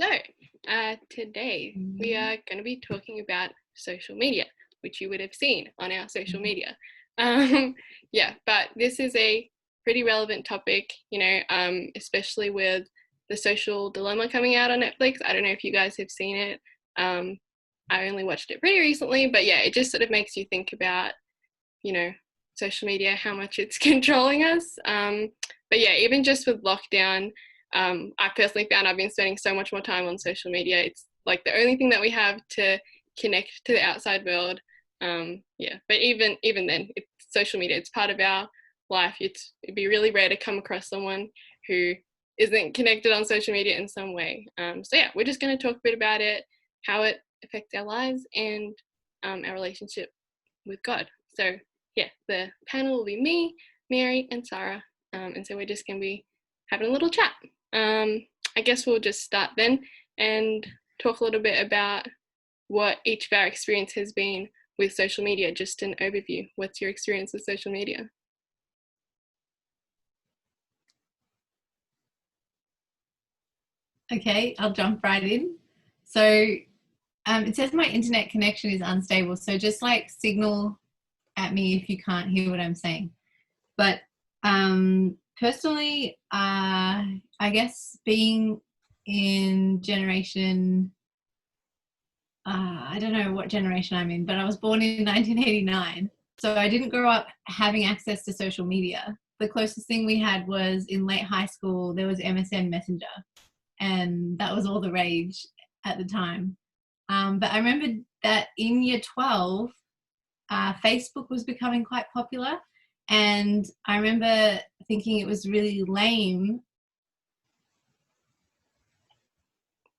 So, today we are going to be talking about social media, which you would have seen on our social media. But this is a pretty relevant topic, especially with the Social Dilemma coming out on Netflix. I don't know if you guys have seen it. I only watched it pretty recently, but yeah, it just sort of makes you think about, social media, how much it's controlling us. But yeah, even just with lockdown, I personally found I've been spending so much more time on social media. It's like the only thing that we have to connect to the outside world. But even then, it's social media. It's part of our life. It'd be really rare to come across someone who isn't connected on social media in some way. We're just going to talk a bit about it, how it affects our lives, and our relationship with God. So yeah, the panel will be me, Mary, and Sarah. And so we're just going to be having a little chat. I guess we'll just start then and talk a little bit about what each of our experience has been with social media. Just an overview. What's your experience with social media? Okay, I'll jump right in. So it says my internet connection is unstable. So just like signal at me if you can't hear what I'm saying. But personally, I guess being in generation, I don't know what generation I'm in, but I was born in 1989. So I didn't grow up having access to social media. The closest thing we had was in late high school, there was MSN Messenger. And that was all the rage at the time. But I remember that in year 12, Facebook was becoming quite popular. And I remember thinking it was really lame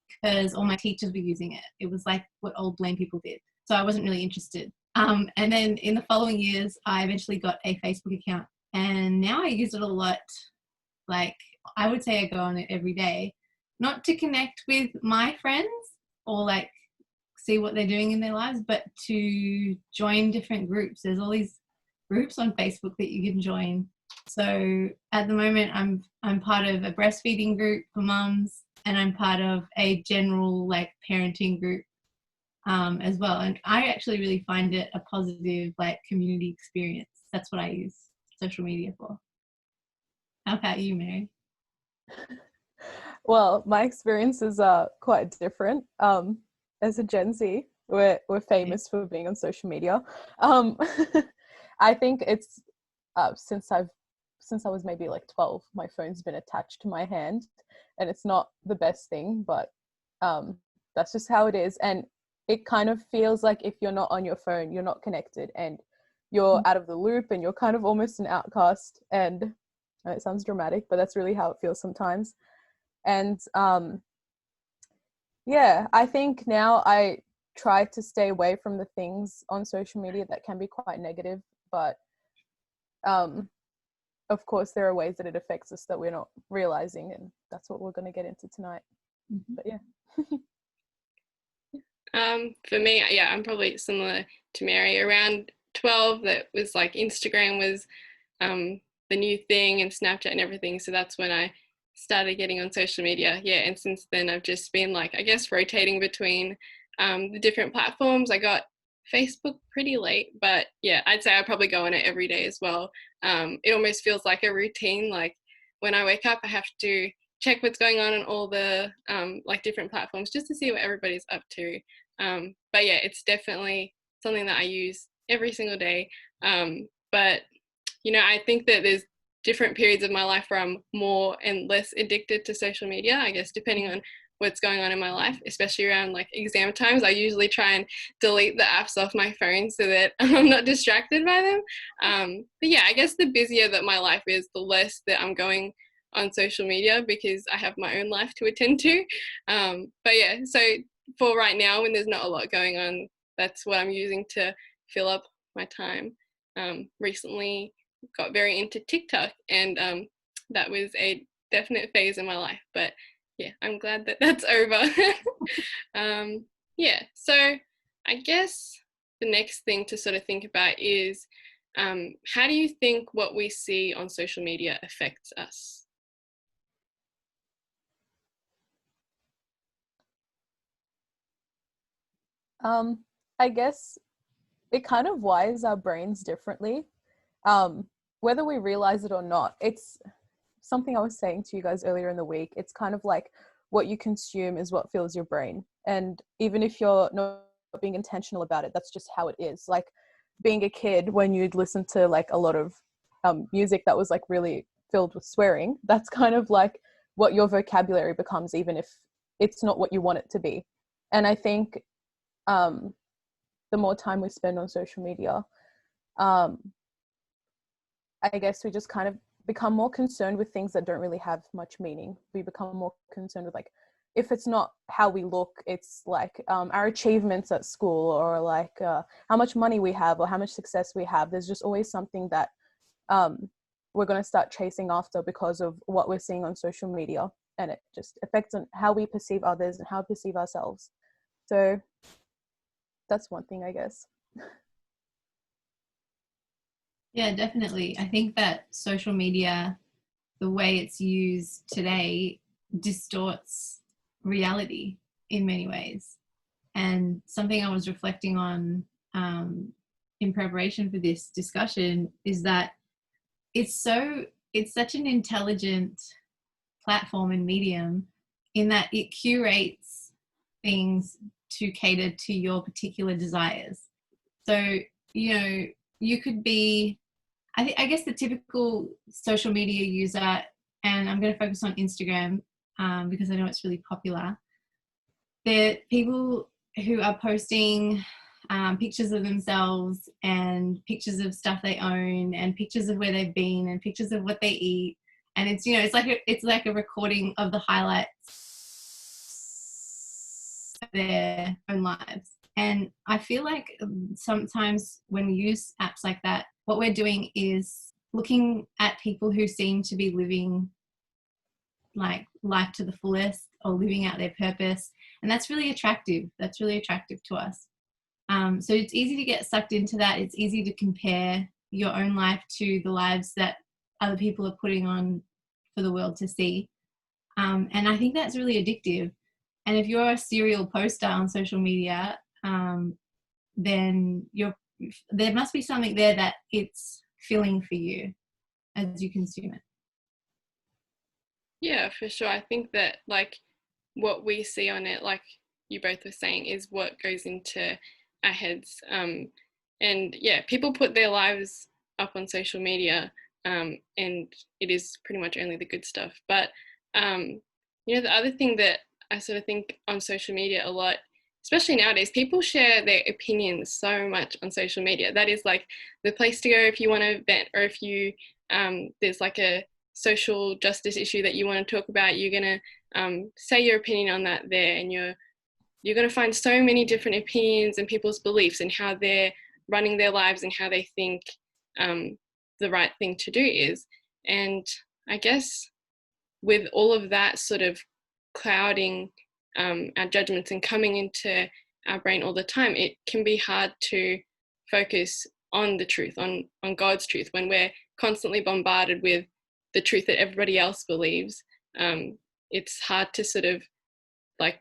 because all my teachers were using it. It was like what old lame people did. So I wasn't really interested. And then in the following years, I eventually got a Facebook account. And now I use it a lot. Like, I would say I go on it every day. Not to connect with my friends or like see what they're doing in their lives, but to join different groups. There's all these groups on Facebook that you can join. So at the moment, I'm part of a breastfeeding group for mums, and I'm part of a general like parenting group as well. And I actually really find it a positive like community experience. That's what I use social media for. How about you, Mary? Well, my experiences are quite different. As a Gen Z, we're famous for being on social media. I think it's since I was maybe like 12, my phone's been attached to my hand, and it's not the best thing, but that's just how it is. And it kind of feels like if you're not on your phone, you're not connected, and you're out of the loop, and you're kind of almost an outcast. And it sounds dramatic, but that's really how it feels sometimes. And I think now I try to stay away from the things on social media that can be quite negative, but of course there are ways that it affects us that we're not realizing, and that's what we're going to get into tonight. But For me, yeah, I'm probably similar to Mary. Around 12, that was like Instagram was the new thing, and Snapchat and everything. So that's when I started getting on social media. Yeah, and since then I've just been like, I guess, rotating between the different platforms. I got Facebook pretty late, but yeah, I'd say I probably go on it every day as well. It almost feels like a routine. Like when I wake up, I have to check what's going on all the like different platforms just to see what everybody's up to. But yeah, it's definitely something that I use every single day. But I think that there's different periods of my life where I'm more and less addicted to social media, I guess, depending on what's going on in my life, especially around like exam times. I usually try and delete the apps off my phone so that I'm not distracted by them. But yeah, I guess the busier that my life is, the less that I'm going on social media because I have my own life to attend to. But yeah, so for right now, when there's not a lot going on, that's what I'm using to fill up my time. Recently got very into TikTok, and that was a definite phase in my life, but yeah, I'm glad that that's over. So I guess the next thing to sort of think about is how do you think what we see on social media affects us? I guess it kind of wires our brains differently. Whether we realize it or not, it's something I was saying to you guys earlier in the week. It's kind of like what you consume is what fills your brain. And even if you're not being intentional about it, that's just how it is. Like being a kid, when you'd listen to like a lot of music that was like really filled with swearing, that's kind of like what your vocabulary becomes, even if it's not what you want it to be. And I think the more time we spend on social media, I guess we just kind of become more concerned with things that don't really have much meaning. We become more concerned with like, if it's not how we look, it's like our achievements at school, or like how much money we have or how much success we have. There's just always something that we're going to start chasing after because of what we're seeing on social media, and it just affects on how we perceive others and how we perceive ourselves. So that's one thing, I guess. Yeah, definitely. I think that social media, the way it's used today, distorts reality in many ways. And something I was reflecting on in preparation for this discussion is that it's such an intelligent platform and medium, in that it curates things to cater to your particular desires. So, you could be, I guess the typical social media user, and I'm going to focus on Instagram because I know it's really popular. They're people who are posting pictures of themselves and pictures of stuff they own and pictures of where they've been and pictures of what they eat. And it's, it's like a recording of the highlights of their own lives. And I feel like sometimes when we use apps like that, what we're doing is looking at people who seem to be living like life to the fullest or living out their purpose. And that's really attractive. That's really attractive to us. So it's easy to get sucked into that. It's easy to compare your own life to the lives that other people are putting on for the world to see. And I think that's really addictive. And if you're a serial poster on social media, then there must be something there that it's filling for you as you consume it. Yeah, for sure. I think that like what we see on it, like you both were saying, is what goes into our heads. And yeah, people put their lives up on social media, and it is pretty much only the good stuff. But the other thing that I sort of think on social media a lot, especially nowadays, people share their opinions so much on social media. That is like the place to go if you want to vent, or if you there's like a social justice issue that you want to talk about, you're going to say your opinion on that there, and you're going to find so many different opinions and people's beliefs and how they're running their lives and how they think the right thing to do is. And I guess with all of that sort of clouding our judgments and coming into our brain all the time, it can be hard to focus on the truth, on God's truth, when we're constantly bombarded with the truth that everybody else believes. It's hard to sort of like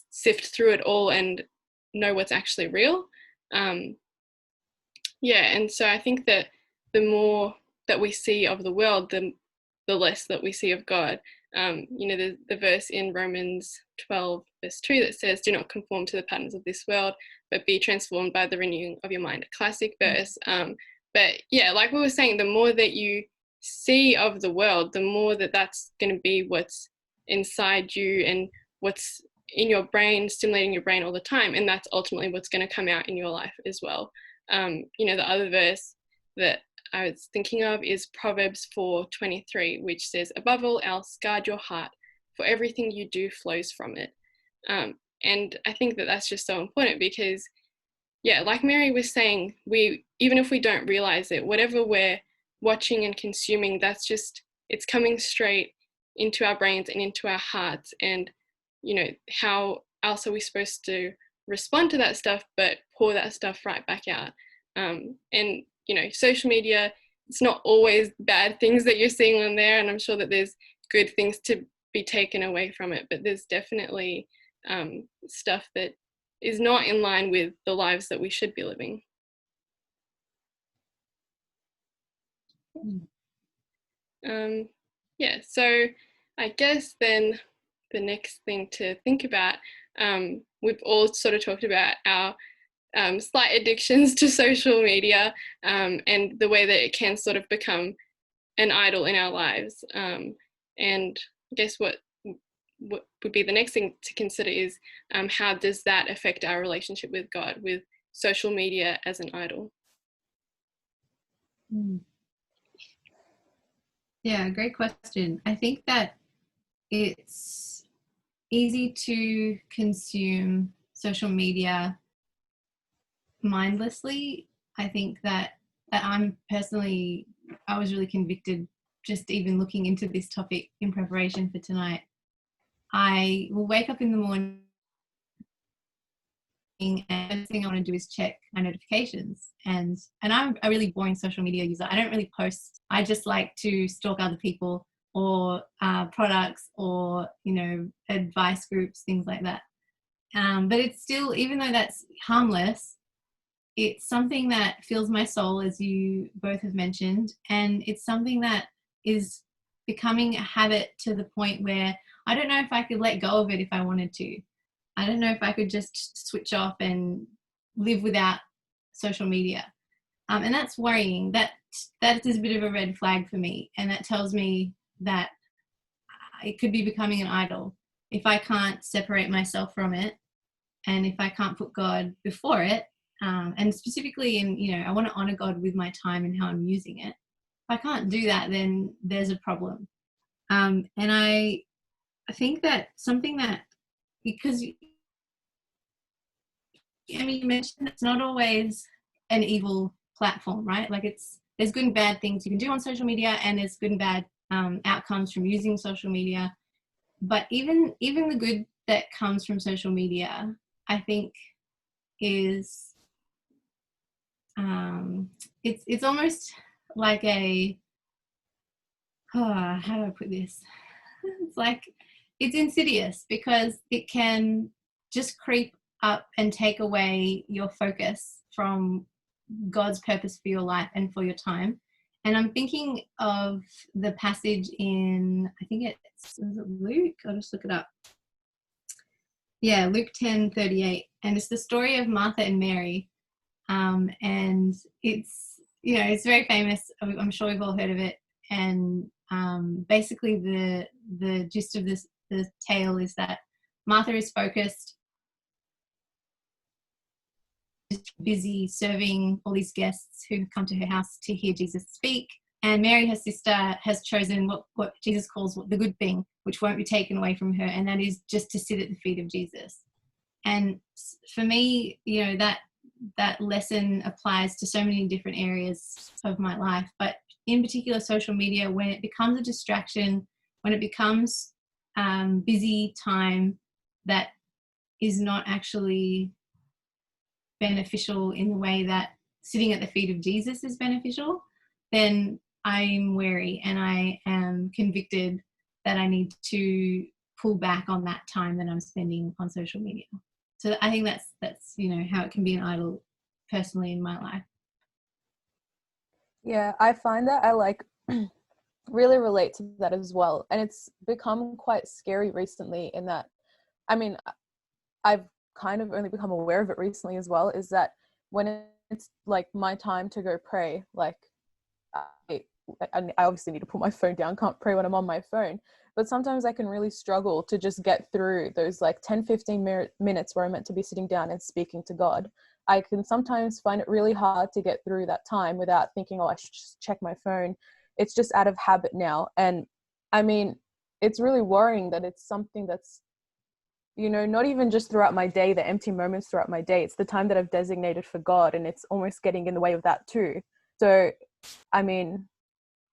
sift through it all and know what's actually real. And so I think that the more that we see of the world, the less that we see of God. The verse in Romans 12 verse 2 that says, "Do not conform to the patterns of this world, but be transformed by the renewing of your mind." A classic verse. But yeah, like we were saying, the more that you see of the world, the more that's going to be what's inside you and what's in your brain, stimulating your brain all the time. And that's ultimately what's going to come out in your life as well. The other verse that I was thinking of is Proverbs 4:23, which says, "Above all else, guard your heart, for everything you do flows from it." And I think that that's just so important because, yeah, like Mary was saying, even if we don't realize it, whatever we're watching and consuming, it's coming straight into our brains and into our hearts. And, how else are we supposed to respond to that stuff but pour that stuff right back out? And social media, it's not always bad things that you're seeing on there, and I'm sure that there's good things to be taken away from it, but there's definitely stuff that is not in line with the lives that we should be living. Yeah, so I guess then the next thing to think about, we've all sort of talked about our slight addictions to social media, and the way that it can sort of become an idol in our lives. And I guess what would be the next thing to consider is how does that affect our relationship with God, with social media as an idol? Yeah, great question. I think that it's easy to consume social media mindlessly. I think that I was really convicted just even looking into this topic in preparation for tonight. I will wake up in the morning and the first thing I want to do is check my notifications. And I'm a really boring social media user. I don't really post. I just like to stalk other people or products or, advice groups, things like that. But it's still, even though that's harmless, it's something that fills my soul, as you both have mentioned. And it's something that is becoming a habit to the point where I don't know if I could let go of it if I wanted to. I don't know if I could just switch off and live without social media. And that's worrying. That is a bit of a red flag for me. And that tells me that it could be becoming an idol if I can't separate myself from it, and if I can't put God before it. And specifically I want to honor God with my time and how I'm using it. If I can't do that, then there's a problem. And I think that something that, because you mentioned it's not always an evil platform, right? Like there's good and bad things you can do on social media, and there's good and bad outcomes from using social media. But even the good that comes from social media, I think is it's almost like how do I put this? It's like it's insidious because it can just creep up and take away your focus from God's purpose for your life and for your time. And I'm thinking of the passage in, I think is it Luke? I'll just look it up. Yeah, Luke 10:38. And it's the story of Martha and Mary. And it's very famous. I'm sure we've all heard of it. And basically the gist of the tale is that Martha is focused, busy serving all these guests who come to her house to hear Jesus speak. And Mary, her sister, has chosen what Jesus calls the good thing, which won't be taken away from her, and that is just to sit at the feet of Jesus. And for me, that lesson applies to so many different areas of my life, but in particular social media, when it becomes a distraction, when it becomes busy time that is not actually beneficial in the way that sitting at the feet of Jesus is beneficial, then I'm wary and I am convicted that I need to pull back on that time that I'm spending on social media. So I think that's how it can be an idol personally in my life. Yeah, I find that I really relate to that as well. And it's become quite scary recently in that, I've kind of only become aware of it recently as well, is that when it's like my time to go pray, I obviously need to put my phone down, can't pray when I'm on my phone, but sometimes I can really struggle to just get through those 10-15 minutes where I'm meant to be sitting down and speaking to God. I can sometimes find it really hard to get through that time without thinking, I should just check my phone. It's just out of habit now. And it's really worrying that it's something that's, not even just throughout my day, the empty moments throughout my day, it's the time that I've designated for God, and it's almost getting in the way of that too. So,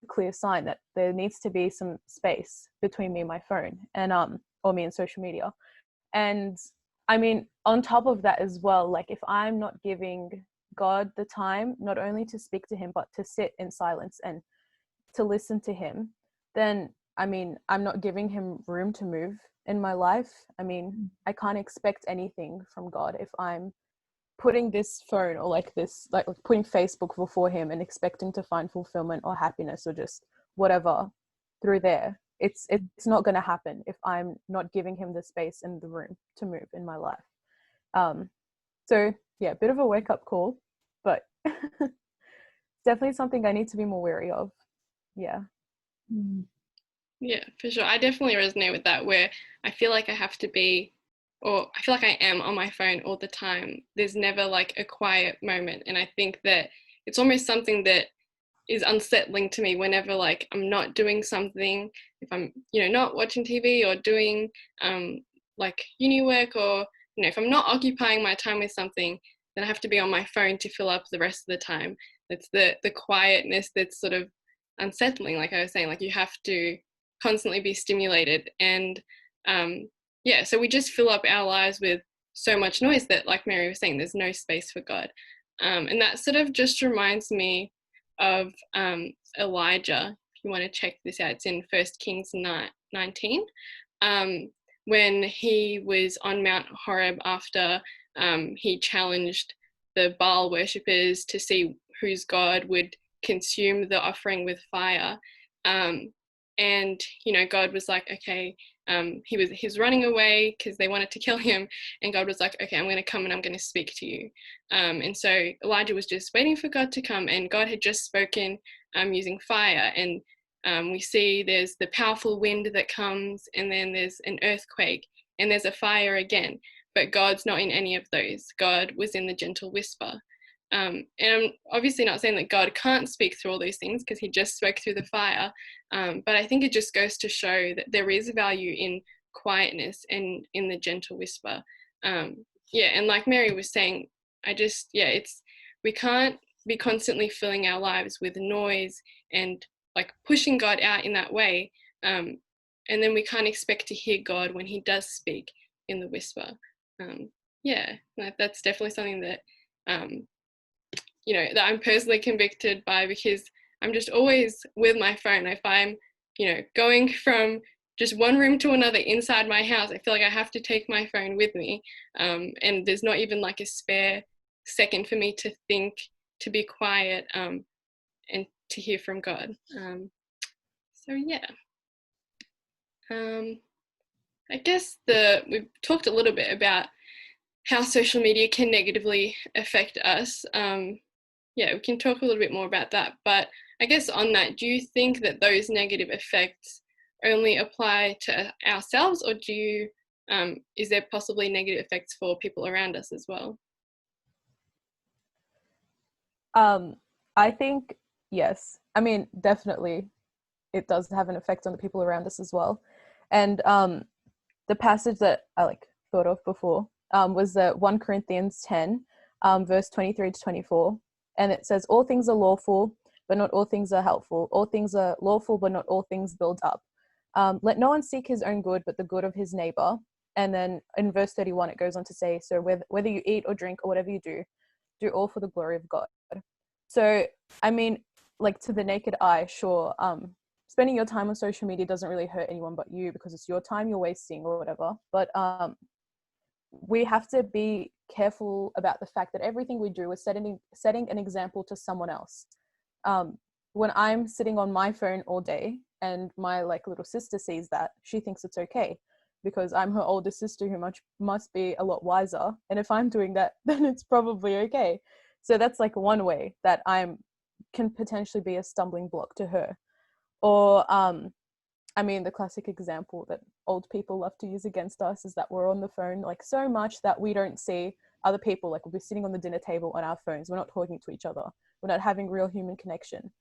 clear sign that there needs to be some space between me and my phone and or me and social media. And on top of that as well, if I'm not giving God the time not only to speak to him but to sit in silence and to listen to him, then I'm not giving him room to move in my life. I mean, I can't expect anything from God if I'm putting this phone or like this, like putting Facebook before him and expecting to find fulfillment or happiness or just whatever through there. It's not going to happen if I'm not giving him the space and the room to move in my life. So yeah, bit of a wake up call, but definitely something I need to be more wary of. Yeah. Yeah, for sure. I definitely resonate with that, where I feel like I have to be, or I feel like I am on my phone all the time. There's never like a quiet moment. And I think that it's almost something that is unsettling to me whenever like I'm not doing something, if I'm, not watching TV or doing like uni work, or, if I'm not occupying my time with something, then I have to be on my phone to fill up the rest of the time. It's the quietness that's sort of unsettling. Like I was saying, like you have to constantly be stimulated. And so we just fill up our lives with so much noise that, like Mary was saying, there's no space for God. And that sort of just reminds me of Elijah. If you want to check this out, it's in 1 Kings 19, when he was on Mount Horeb after he challenged the Baal worshippers to see whose God would consume the offering with fire. And God was like, okay, he was running away because they wanted to kill him, and God was like, okay, I'm going to come and I'm going to speak to you. And so Elijah was just waiting for God to come, and God had just spoken using fire. And we see there's the powerful wind that comes, and then there's an earthquake, and there's a fire again. But God's not in any of those. God was in the gentle whisper. And I'm obviously not saying that God can't speak through all these things, because he just spoke through the fire. But I think it just goes to show that there is value in quietness and in the gentle whisper. And like Mary was saying, we can't be constantly filling our lives with noise and like pushing God out in that way. And then we can't expect to hear God when he does speak in the whisper. That's definitely something that that I'm personally convicted by, because I'm just always with my phone. If I'm, going from just one room to another inside my house, I feel like I have to take my phone with me. And there's not even like a spare second for me to think, to be quiet, and to hear from God. I guess we've talked a little bit about how social media can negatively affect us. We can talk a little bit more about that. But I guess on that, do you think that those negative effects only apply to ourselves, or is there possibly negative effects for people around us as well? I think yes. I mean, definitely it does have an effect on the people around us as well. And the passage that I thought of before was 1 Corinthians 10, verse 23 to 24. And it says, all things are lawful, but not all things are helpful. All things are lawful, but not all things build up. Let no one seek his own good, but the good of his neighbor. And then in verse 31, it goes on to say, so whether you eat or drink or whatever you do all for the glory of God. So, I mean, to the naked eye, sure, spending your time on social media doesn't really hurt anyone but you, because it's your time you're wasting or whatever. But we have to be careful about the fact that everything we do is setting an example to someone else. When I'm sitting on my phone all day and my little sister sees that, she thinks it's okay, because I'm her older sister who must be a lot wiser. And if I'm doing that, then it's probably okay. So that's one way that can potentially be a stumbling block to her. Or the classic example that old people love to use against us is that we're on the phone so much that we don't see other people. We'll be sitting on the dinner table on our phones. We're not talking to each other. We're not having real human connection.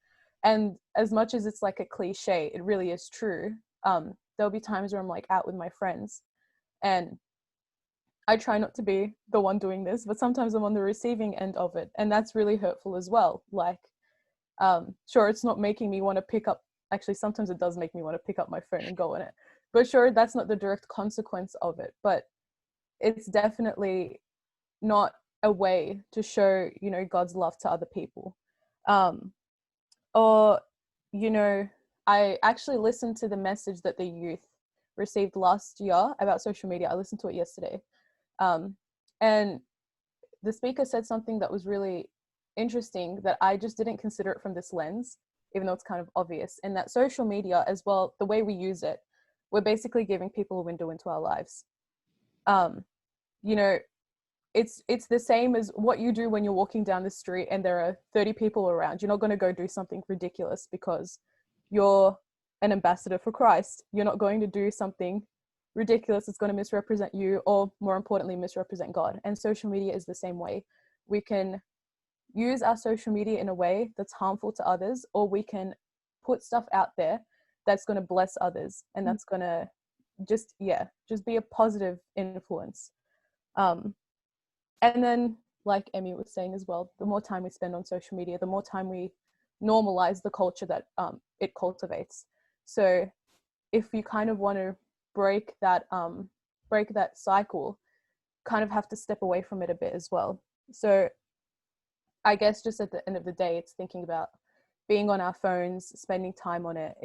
And as much as it's a cliche, it really is true. There'll be times where I'm out with my friends, and I try not to be the one doing this, but sometimes I'm on the receiving end of it. And that's really hurtful as well. Sure, it's not making me want to pick up. Actually, sometimes it does make me want to pick up my phone and go on it. But sure, that's not the direct consequence of it. But it's definitely not a way to show, God's love to other people. I actually listened to the message that the youth received last year about social media. I listened to it yesterday. And the speaker said something that was really interesting that I just didn't consider it from this lens, even though it's kind of obvious, and that social media as well, the way we use it, we're basically giving people a window into our lives. You know, it's the same as what you do when you're walking down the street and there are 30 people around. You're not going to go do something ridiculous because you're an ambassador for Christ. You're not going to do something ridiculous that's going to misrepresent you, or more importantly, misrepresent God. And social media is the same way. We can use our social media in a way that's harmful to others, or we can put stuff out there that's going to bless others, and that's going to just be a positive influence. And then, like Emmy was saying as well, the more time we spend on social media, the more time we normalize the culture that it cultivates. So if you kind of want to break that cycle, kind of have to step away from it a bit as well. So I guess just at the end of the day, it's thinking about being on our phones, spending time on it,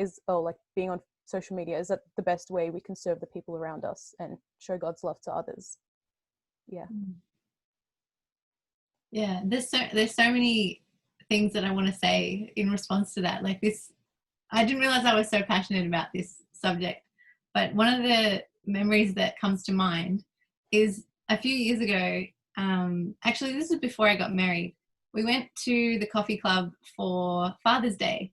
being on social media, is that the best way we can serve the people around us and show God's love to others? Yeah, there's so many things that I want to say in response to that. Like this, I didn't realize I was so passionate about this subject, but one of the memories that comes to mind is a few years ago. Actually, this is before I got married. We went to the coffee club for Father's Day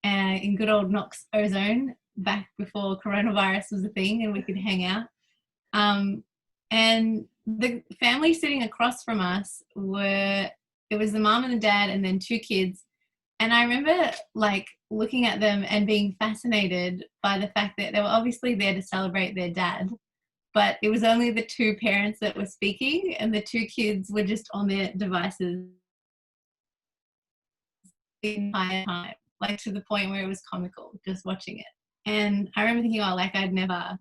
in good old Knox Ozone, back before coronavirus was a thing and we could hang out. And the family sitting across from us it was the mom and the dad and then 2 kids. And I remember like looking at them and being fascinated by the fact that they were obviously there to celebrate their dad, but it was only the 2 parents that were speaking and the 2 kids were just on their devices the entire time, like to the point where it was comical just watching it. And I remember thinking, oh, like I'd never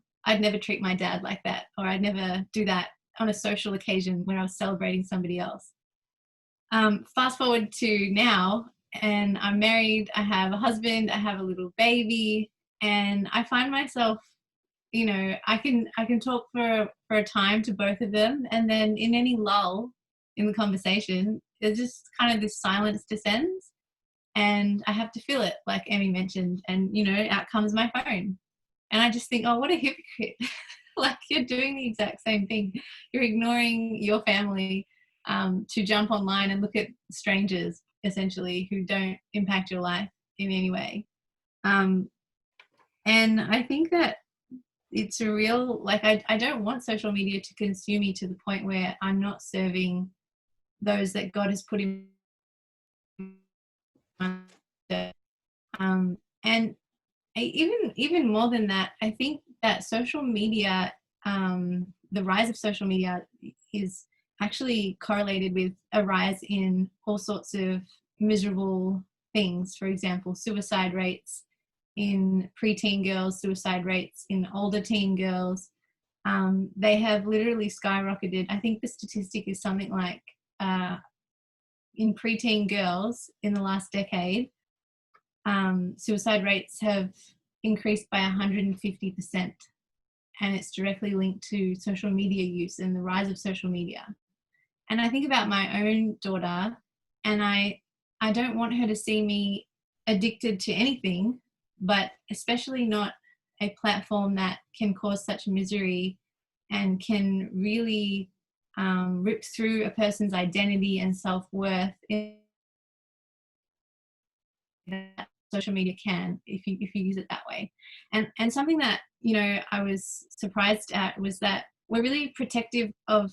treat my dad like that, or I'd never do that on a social occasion when I was celebrating somebody else. Fast forward to now, and I'm married, I have a husband, I have a little baby, and I find myself, you know, I can talk for a time to both of them, and then in any lull in the conversation, there's just kind of this silence descends, and I have to feel it, like Emmy mentioned, and, you know, out comes my phone. And I just think, oh, what a hypocrite. Like, you're doing the exact same thing. You're ignoring your family to jump online and look at strangers, essentially, who don't impact your life in any way. And I think that it's a real, like, I don't want social media to consume me to the point where I'm not serving those that God has put in my life. And even more than that, I think that social media, the rise of social media is actually correlated with a rise in all sorts of miserable things. For example, suicide rates in preteen girls, suicide rates in older teen girls. They have literally skyrocketed. I think the statistic is something like in preteen girls in the last decade, suicide rates have increased by 150%, and it's directly linked to social media use and the rise of social media. And I think about my own daughter, and I don't want her to see me addicted to anything, but especially not a platform that can cause such misery and can really rip through a person's identity and self-worth in that social media can, if you use it that way. And something that, you know, I was surprised at was that we're really protective of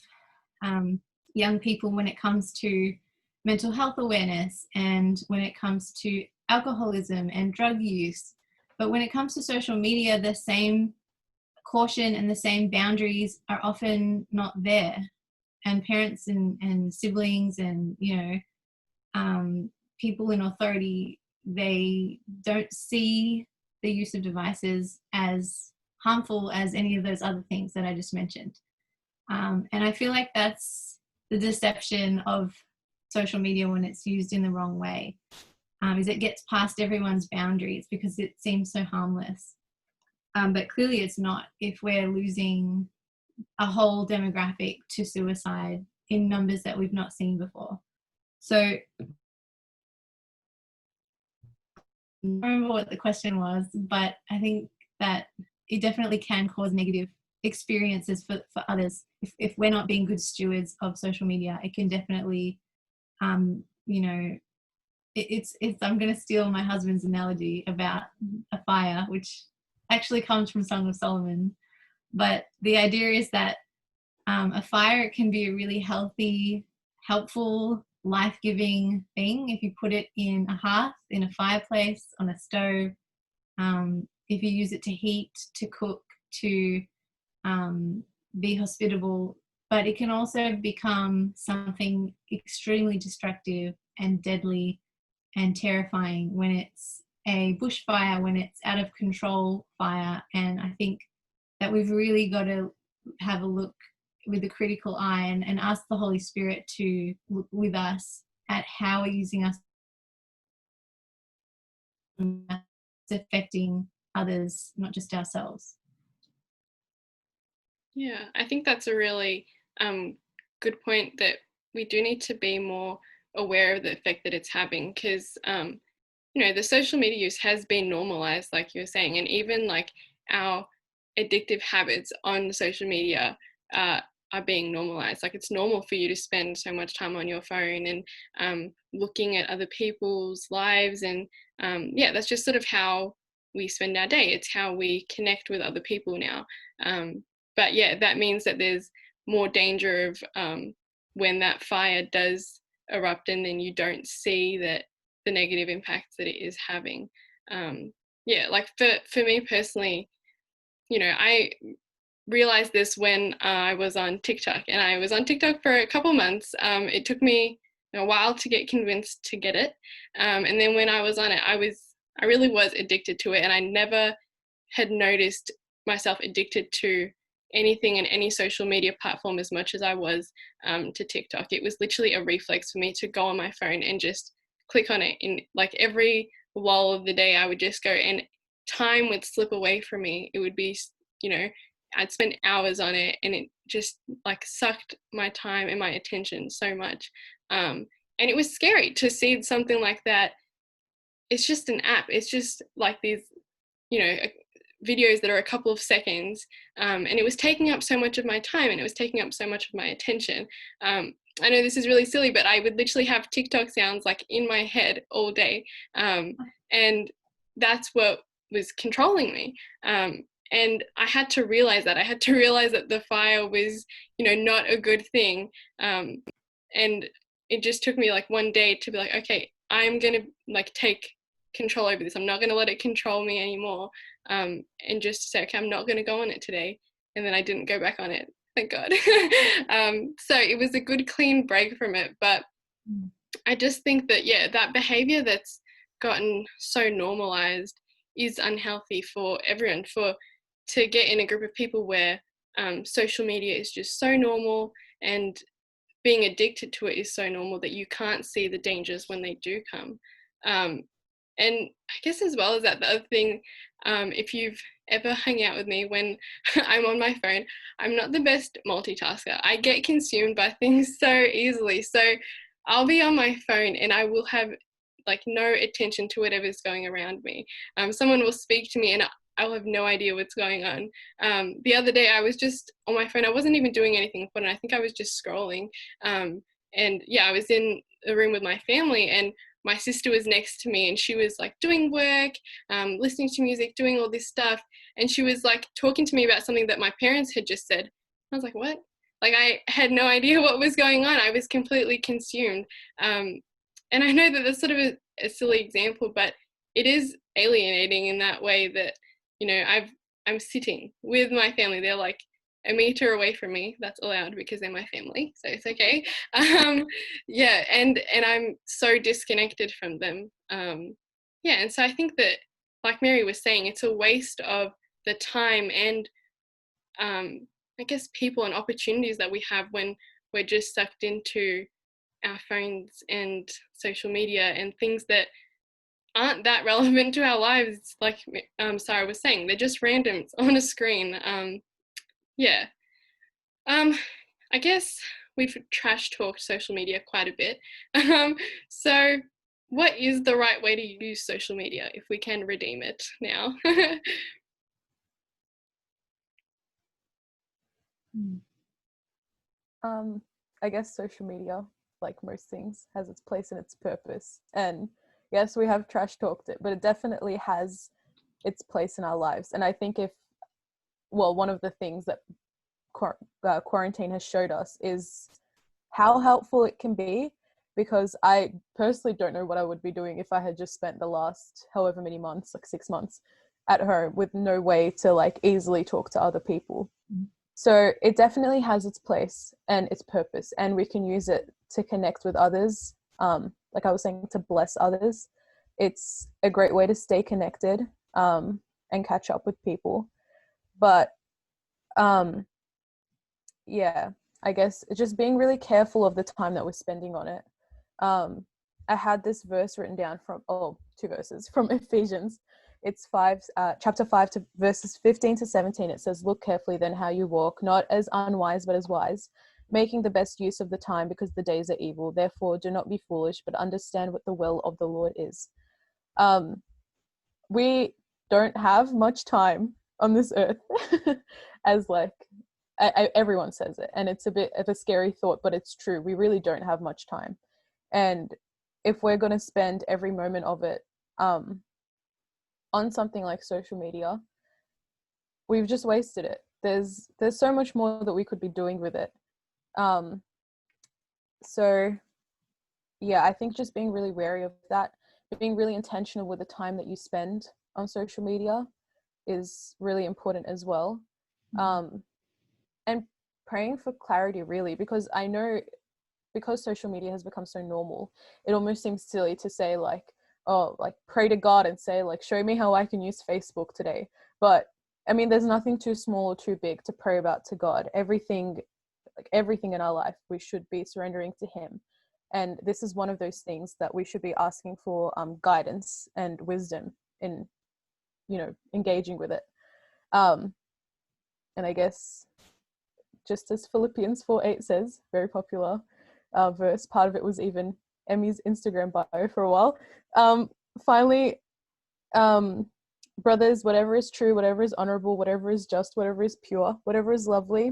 young people when it comes to mental health awareness and when it comes to alcoholism and drug use. But when it comes to social media, the same caution and the same boundaries are often not there. And parents and siblings and, you know, people in authority, they don't see the use of devices as harmful as any of those other things that I just mentioned. And I feel like that's the deception of social media when it's used in the wrong way, is it gets past everyone's boundaries because it seems so harmless. but clearly it's not if we're losing a whole demographic to suicide in numbers that we've not seen before. So I don't remember what the question was, but I think that it definitely can cause negative experiences for others. If we're not being good stewards of social media, it can definitely, you know, it's I'm going to steal my husband's analogy about a fire, which actually comes from Song of Solomon. But the idea is that a fire can be a really healthy, helpful, life-giving thing if you put it in a hearth, in a fireplace, on a stove. If you use it to heat, to cook, to be hospitable. But it can also become something extremely destructive and deadly and terrifying when it's a bushfire, when it's out of control fire. And I think that we've really got to have a look with a critical eye and ask the Holy Spirit to look with us at how we're using us, affecting others, not just ourselves. Yeah, I think that's a really good point, that we do need to be more aware of the effect that it's having, because you know, the social media use has been normalized, like you were saying, and even like our addictive habits on social media are being normalized. Like, it's normal for you to spend so much time on your phone and looking at other people's lives, and yeah, that's just sort of how we spend our day. It's how we connect with other people now. But yeah, that means that there's more danger of when that fire does erupt and then you don't see that the negative impacts that it is having. Yeah, like for me personally, you know, I realized this when I was on TikTok, and I was on TikTok for a couple months. It took me a while to get convinced to get it, and then when I was on it, I really was addicted to it, and I never had noticed myself addicted to anything in any social media platform as much as I was to TikTok. It was literally a reflex for me to go on my phone and just click on it. In like every lull of the day, I would just go, and time would slip away from me. It would be, you know, I'd spend hours on it, and it just like sucked my time and my attention so much. And it was scary to see something like that. It's just an app. It's just like these, you know, videos that are a couple of seconds, and it was taking up so much of my time, and it was taking up so much of my attention. I know this is really silly, but I would literally have TikTok sounds like in my head all day, and that's what was controlling me. And I had to realize that. I had to realize that the fire was, you know, not a good thing. And it just took me like one day to be like, okay, I'm gonna like take control over this. I'm not gonna let it control me anymore. And just say, okay, I'm not gonna go on it today. And then I didn't go back on it, thank God. So it was a good clean break from it. But I just think that, yeah, that behavior that's gotten so normalized is unhealthy for everyone. To get in a group of people where social media is just so normal, and being addicted to it is so normal, that you can't see the dangers when they do come. And I guess as well as that, the other thing, if you've ever hung out with me when I'm on my phone, I'm not the best multitasker. I get consumed by things so easily. So I'll be on my phone and I will have like no attention to whatever's going around me. Someone will speak to me and I'll have no idea what's going on. The other day I was just on my phone. I wasn't even doing anything important. I think I was just scrolling. And yeah, I was in a room with my family, and my sister was next to me, and she was like doing work, listening to music, doing all this stuff. And she was like talking to me about something that my parents had just said. I was like, what? Like, I had no idea what was going on. I was completely consumed. And I know that that's sort of a silly example, but it is alienating in that way that, you know, I'm sitting with my family. They're like a meter away from me. That's allowed because they're my family, so it's okay. Yeah, and I'm so disconnected from them. Yeah, and so I think that, like Mary was saying, it's a waste of the time and I guess people and opportunities that we have when we're just sucked into our phones and social media and things that aren't that relevant to our lives, like Sarah was saying. They're just randoms on a screen. Yeah. I guess we've trash talked social media quite a bit. So what is the right way to use social media if we can redeem it now? I guess social media, like most things, has its place and its purpose. And yes, we have trash talked it, but it definitely has its place in our lives. And I think one of the things that quarantine has showed us is how helpful it can be, because I personally don't know what I would be doing if I had just spent the last however many months, like 6 months, at home with no way to like easily talk to other people. So it definitely has its place and its purpose, and we can use it to connect with others. Like I was saying, to bless others. It's a great way to stay connected and catch up with people. But yeah, I guess just being really careful of the time that we're spending on it. I had this verse written down from, two verses from Ephesians. It's chapter 5 to verses 15 to 17. It says, "Look carefully then how you walk, not as unwise, but as wise, making the best use of the time, because the days are evil. Therefore, do not be foolish, but understand what the will of the Lord is." We don't have much time on this earth, as like, everyone says it, and it's a bit of a scary thought, but it's true. We really don't have much time. And if we're going to spend every moment of it on something like social media, we've just wasted it. There's so much more that we could be doing with it. So yeah, I think just being really wary of that, being really intentional with the time that you spend on social media is really important as well. And praying for clarity, really, because I know, because social media has become so normal, it almost seems silly to say like, oh, like pray to God and say like, show me how I can use Facebook today. But I mean, there's nothing too small or too big to pray about to God. Everything in our life, we should be surrendering to Him. And this is one of those things that we should be asking for guidance and wisdom in, engaging with it. And I guess, just as Philippians 4:8 says, very popular verse, part of it was even Emmy's Instagram bio for a while. Finally, brothers, whatever is true, whatever is honorable, whatever is just, whatever is pure, whatever is lovely,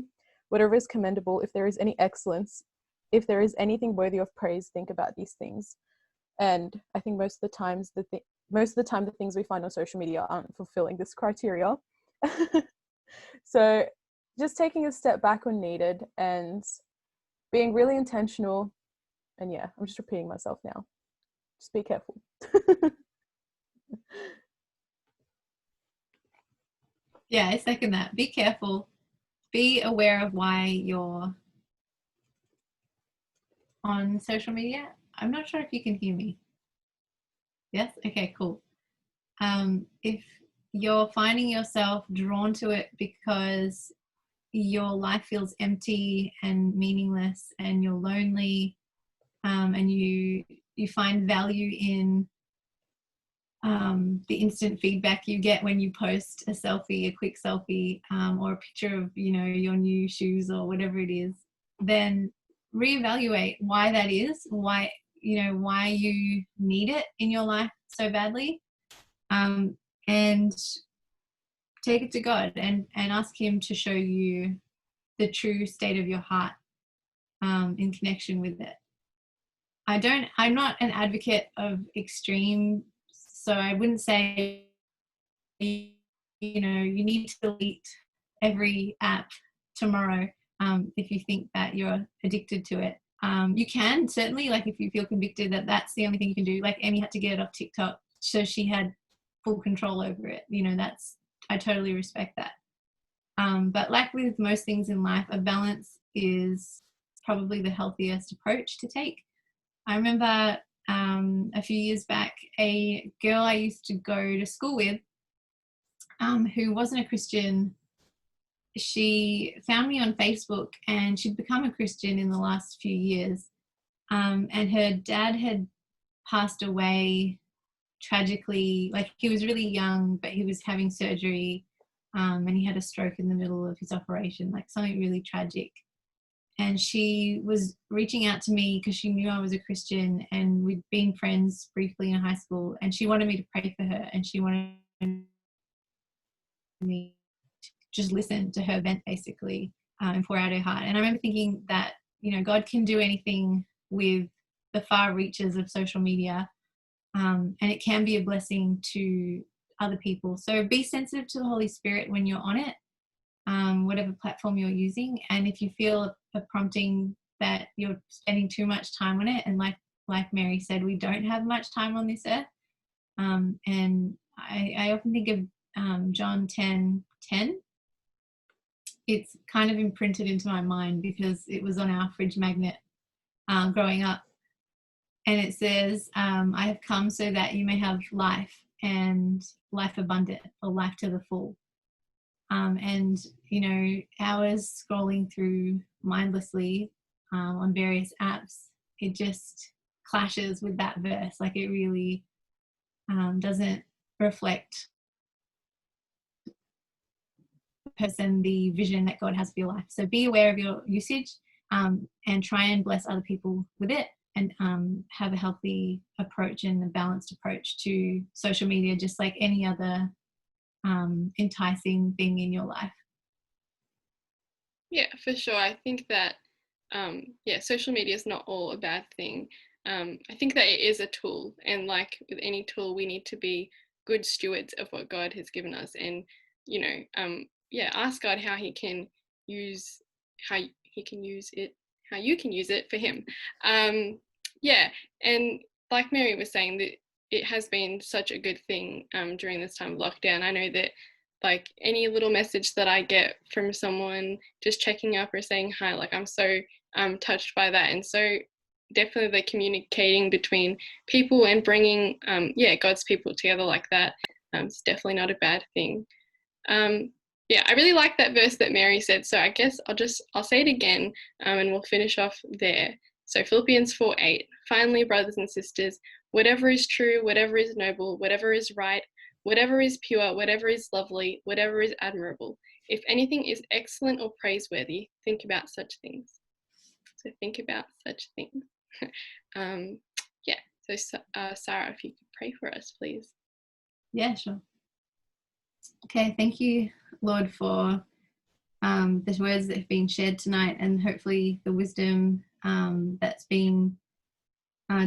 whatever is commendable, if there is any excellence, if there is anything worthy of praise, think about these things. And I think most of the time the things we find on social media aren't fulfilling this criteria. So just taking a step back when needed and being really intentional. And yeah, I'm just repeating myself now. Just be careful. Yeah, I second that. Be careful. Be aware of why you're on social media. I'm not sure if you can hear me. Yes? Okay, cool. If you're finding yourself drawn to it because your life feels empty and meaningless and you're lonely, and you find value in the instant feedback you get when you post a quick selfie, or a picture of your new shoes or whatever it is, then reevaluate why that is, why you need it in your life so badly, and take it to God and ask Him to show you the true state of your heart in connection with it. I'm not an advocate of extreme, so I wouldn't say you need to delete every app tomorrow if you think that you're addicted to it. You can certainly, like, if you feel convicted that that's the only thing you can do, like Amy had to get it off TikTok so she had full control over it. I totally respect that. But like with most things in life, a balance is probably the healthiest approach to take. I remember a few years back, a girl I used to go to school with, who wasn't a Christian, she found me on Facebook, and she'd become a Christian in the last few years. And her dad had passed away tragically, like he was really young, but he was having surgery, and he had a stroke in the middle of his operation, like something really tragic. And she was reaching out to me because she knew I was a Christian, and we'd been friends briefly in high school, and she wanted me to pray for her, and she wanted me to just listen to her vent, basically, and pour out her heart. And I remember thinking that, you know, God can do anything with the far reaches of social media, and it can be a blessing to other people. So be sensitive to the Holy Spirit when you're on it, whatever platform you're using. And if you feel a prompting that you're spending too much time on it, and like Mary said, we don't have much time on this earth. And I often think of John 10:10. It's kind of imprinted into my mind because it was on our fridge magnet growing up. And it says, I have come so that you may have life, and life abundant, or life to the full. And, you know, hours scrolling through mindlessly on various apps, it just clashes with that verse. Like, it really doesn't reflect the person, the vision that God has for your life. So be aware of your usage, and try and bless other people with it, and have a healthy approach and a balanced approach to social media, just like any other enticing thing in your life. Yeah, for sure. I think that social media is not all a bad thing. I think that it is a tool, and like with any tool, we need to be good stewards of what God has given us, and ask God how He can use it, how you can use it for Him. And like Mary was saying, that it has been such a good thing during this time of lockdown. I know that, like, any little message that I get from someone just checking up or saying hi, like, I'm so touched by that. And so definitely the communicating between people and bringing God's people together like that, is definitely not a bad thing. I really like that verse that Mary said, so I guess I'll say it again, and we'll finish off there. So Philippians 4:8, finally, brothers and sisters, whatever is true, whatever is noble, whatever is right, whatever is pure, whatever is lovely, whatever is admirable, if anything is excellent or praiseworthy, think about such things. So think about such things. So Sarah, if you could pray for us, please. Yeah, sure. Okay, thank you, Lord, for the words that have been shared tonight, and hopefully the wisdom that's been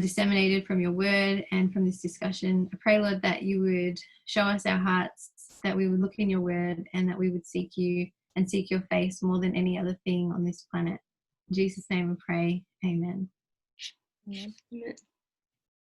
disseminated from your word and from this discussion. I pray, Lord, that you would show us our hearts, that we would look in your word, and that we would seek you and seek your face more than any other thing on this planet. In Jesus' name we pray. Amen. Amen. Amen.